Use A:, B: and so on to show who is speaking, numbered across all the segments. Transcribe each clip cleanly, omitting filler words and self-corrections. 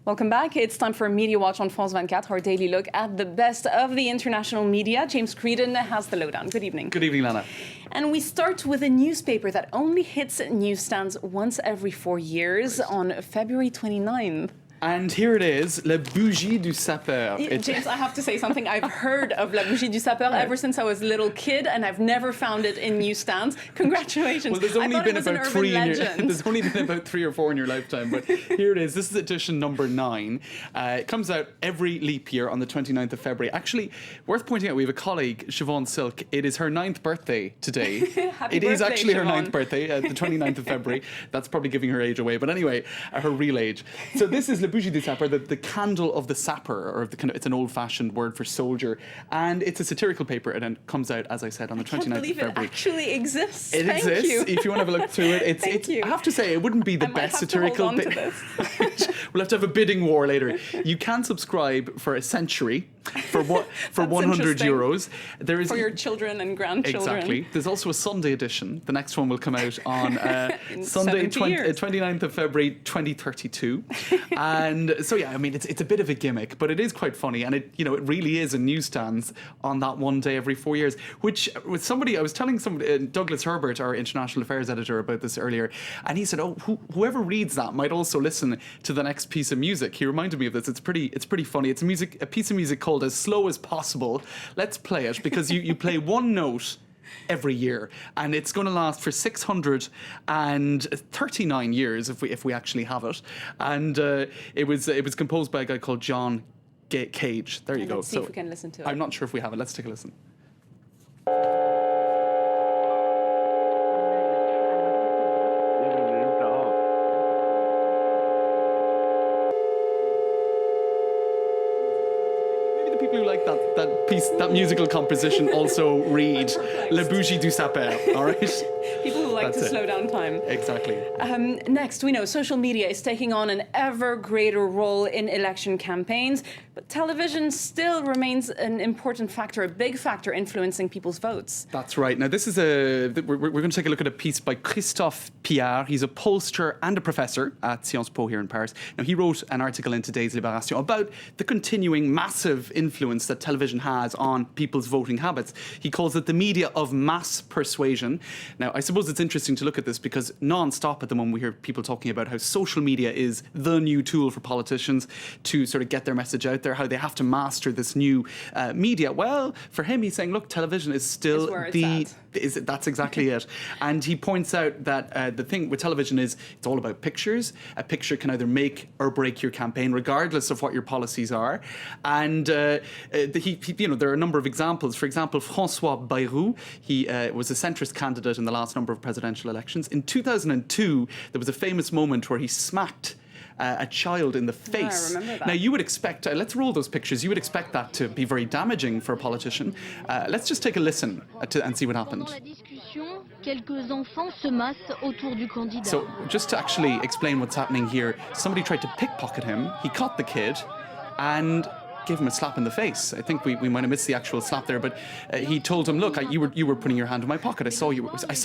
A: Welcome back. It's time for Media Watch on France 24, our daily look at the best of the international media. James Creedon has the lowdown. Good evening.
B: Good evening, Lana.
A: And we start with a newspaper that only hits newsstands once every 4 years on February 29th.
B: And here it is, La Bougie du Sapeur.
A: James, I have to say something. I've heard of La Bougie du Sapeur ever since I was a little kid, and I've never found it in newsstands. Congratulations.
B: Well, there's only been about three or four in your lifetime, but here it is. This is edition number 9. It comes out every leap year on the 29th of February. Actually, worth pointing out, we have a colleague, Siobhan Silk. It is her 9th birthday today.
A: Happy
B: it is
A: birthday,
B: actually
A: Siobhan.
B: her 9th birthday, the 29th of February. That's probably giving her age away. But anyway, her real age. So this is La Bougie du Sapeur, the candle of the sapper, or the kind of, it's an old-fashioned word for soldier, and it's a satirical paper, and it comes out, as I said, on the 29th of February.
A: I can't believe it actually exists.
B: It
A: Thank
B: exists.
A: you.
B: If you want to have a look through it,
A: Thank you.
B: I have to say, it wouldn't be the best satirical.
A: I might have to hold on to this.
B: We'll have to have a bidding war later. You can subscribe for a century for 100 euros. There is
A: for your children and grandchildren.
B: Exactly. There's also a Sunday edition. The next one will come out on Sunday, 29th of February, 2032. And so, yeah, I mean, it's a bit of a gimmick, but it is quite funny. And it really is in newsstands on that one day every 4 years, which with somebody, I was telling somebody, Douglas Herbert, our international affairs editor, about this earlier. And he said, whoever reads that might also listen to the next piece of music. He reminded me of this. It's pretty funny. It's a piece of music called As Slow as Possible. Let's play it, because you play one note every year, and it's going to last for 639 years if we actually have it. And it was composed by a guy called John Cage. There you go.
A: Let's see if we can listen to it.
B: I'm not sure if we have it. Let's take a listen. People who like that piece, that musical composition, also read La Bougie du Sapeur, all right?
A: People who like to slow down time.
B: Exactly.
A: Next, we know social media is taking on an ever greater role in election campaigns, but television still remains an important factor, a big factor influencing people's votes.
B: That's right. Now, this is we're going to take a look at a piece by Christophe Piard. He's a pollster and a professor at Sciences Po here in Paris. Now, he wrote an article in today's Libération about the continuing massive influence that television has on people's voting habits. He calls it the media of mass persuasion. Now, I suppose it's interesting to look at this because non-stop at the moment we hear people talking about how social media is the new tool for politicians to sort of get their message out there, how they have to master this new media. Well, for him, he's saying, look, television is still that's exactly it. And he points out that the thing with television is it's all about pictures. A picture can either make or break your campaign, regardless of what your policies are. And there are a number of examples. For example, François Bayrou, he was a centrist candidate in the last number of presidential elections. In 2002, there was a famous moment where he smacked a child in the face.
A: I remember that.
B: Now, you would expect, let's roll those pictures, you would expect that to be very damaging for a politician. Let's just take a listen and see what happened. So, just to actually explain what's happening here, somebody tried to pickpocket him, he caught the kid, and gave him a slap in the face. I think we might have missed the actual slap there, but he told him, look, you were putting your hand in my pocket. I saw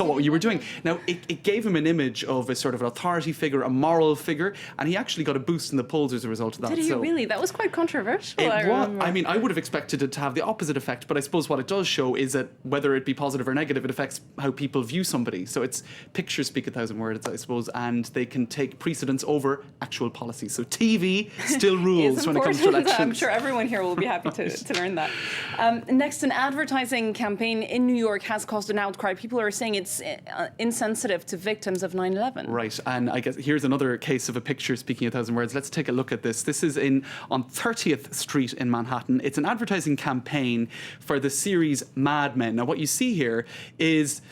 B: what you were doing. Now, it gave him an image of a sort of an authority figure, a moral figure, and he actually got a boost in the polls as a result of that.
A: Did he really? That was quite controversial.
B: I mean, I would have expected it to have the opposite effect, but I suppose what it does show is that whether it be positive or negative, it affects how people view somebody. So it's pictures speak 1,000 words, I suppose, and they can take precedence over actual policy. So TV still rules when it comes to elections.
A: I'm sure everyone here will be happy to learn that. Next, an advertising campaign in New York has caused an outcry. People are saying it's insensitive to victims of 9/11.
B: Right, and I guess here's another case of a picture speaking 1,000 words. Let's take a look at this. This is on 30th Street in Manhattan. It's an advertising campaign for the series Mad Men. Now, what you see here is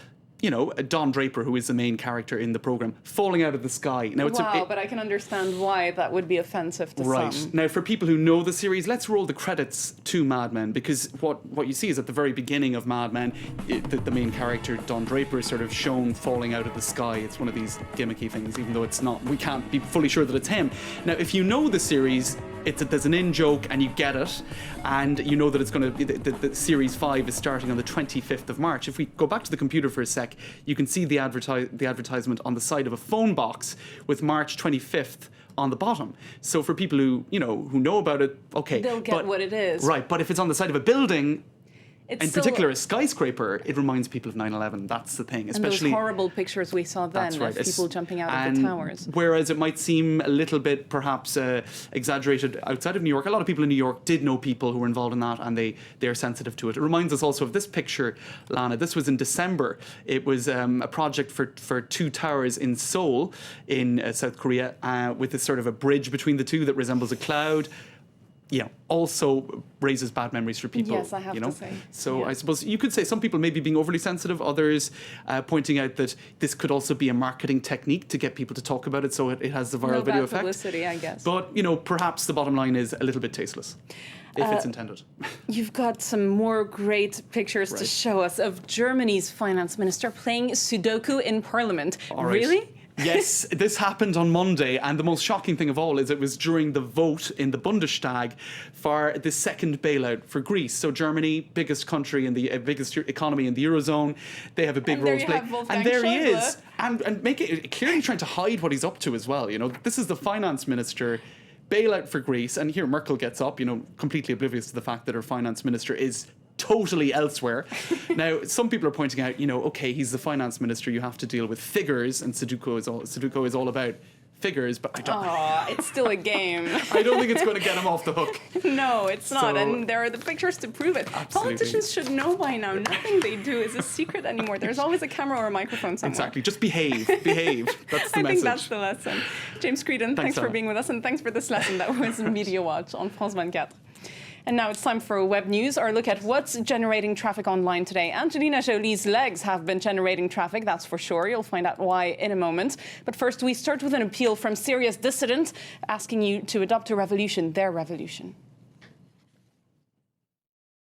B: Don Draper, who is the main character in the program, falling out of the sky. Now,
A: but I can understand why that would be offensive to some.
B: Right. Now, for people who know the series, let's roll the credits to Mad Men, because what you see is at the very beginning of Mad Men, the main character, Don Draper, is sort of shown falling out of the sky. It's one of these gimmicky things, even though it's not. We can't be fully sure that it's him. Now, if you know the series, there's an in-joke and you get it, and you know that it's going to the series 5 is starting on the 25th of March. If we go back to the computer for a sec, you can see the advertisement on the side of a phone box with March 25th on the bottom. So for people who know about it, okay,
A: They'll get what it is.
B: Right, but if it's on the side of a building,
A: It's
B: in
A: still-
B: particular a skyscraper, it reminds people of 9/11. That's the thing,
A: And
B: especially
A: those horrible pictures we saw then
B: that's right.
A: of people jumping out of
B: And
A: the towers.
B: Whereas it might seem a little bit perhaps exaggerated outside of New York, a lot of people in New York did know people who were involved in that, and they are sensitive to it. It reminds us also of this picture, Lana. This was in December. It was a project for two towers in Seoul in South Korea with this sort of a bridge between the two that resembles a cloud. Also raises bad memories for people.
A: Yes, I have to say.
B: So
A: Yeah.
B: I suppose you could say some people may be being overly sensitive, others pointing out that this could also be a marketing technique to get people to talk about it, so it has the viral
A: No
B: video
A: bad
B: effect.
A: publicity, I guess.
B: But, perhaps the bottom line is a little bit tasteless, if it's intended.
A: You've got some more great pictures to
B: Right.
A: show us of Germany's finance minister playing Sudoku in Parliament.
B: All right.
A: Really?
B: Yes, this happened on Monday, and the most shocking thing of all is it was during the vote in the Bundestag for the second bailout for Greece. So Germany, biggest country in the biggest economy in the Eurozone, they have a big
A: And
B: role
A: there
B: to
A: you
B: play.
A: have Wolfgang
B: And there he
A: Schäuble.
B: is, and make it clearly trying to hide what he's up to as well. This is the finance minister. Bailout for Greece, and here Merkel gets up, completely oblivious to the fact that her finance minister is totally elsewhere. Now, some people are pointing out, okay, he's the finance minister, you have to deal with figures, and Sudoku is all about figures, but I don't.
A: It's still a game.
B: I don't think it's going to get him off the hook.
A: No, it's not.
B: So-
A: And there are the pictures to prove it.
B: Absolutely.
A: Politicians should know by now. Nothing they do is a secret anymore. There's always a camera or a microphone somewhere.
B: Exactly. Just behave. Behave. That's the
A: I
B: message.
A: think that's the lesson. James Creedon, thanks for
B: Sarah.
A: being with us, and thanks for this lesson. That was Media Watch on France 24. And now it's time for Web News, our look at what's generating traffic online today. Angelina Jolie's legs have been generating traffic, that's for sure. You'll find out why in a moment. But first, we start with an appeal from Syria's dissidents asking you to adopt a revolution, their revolution.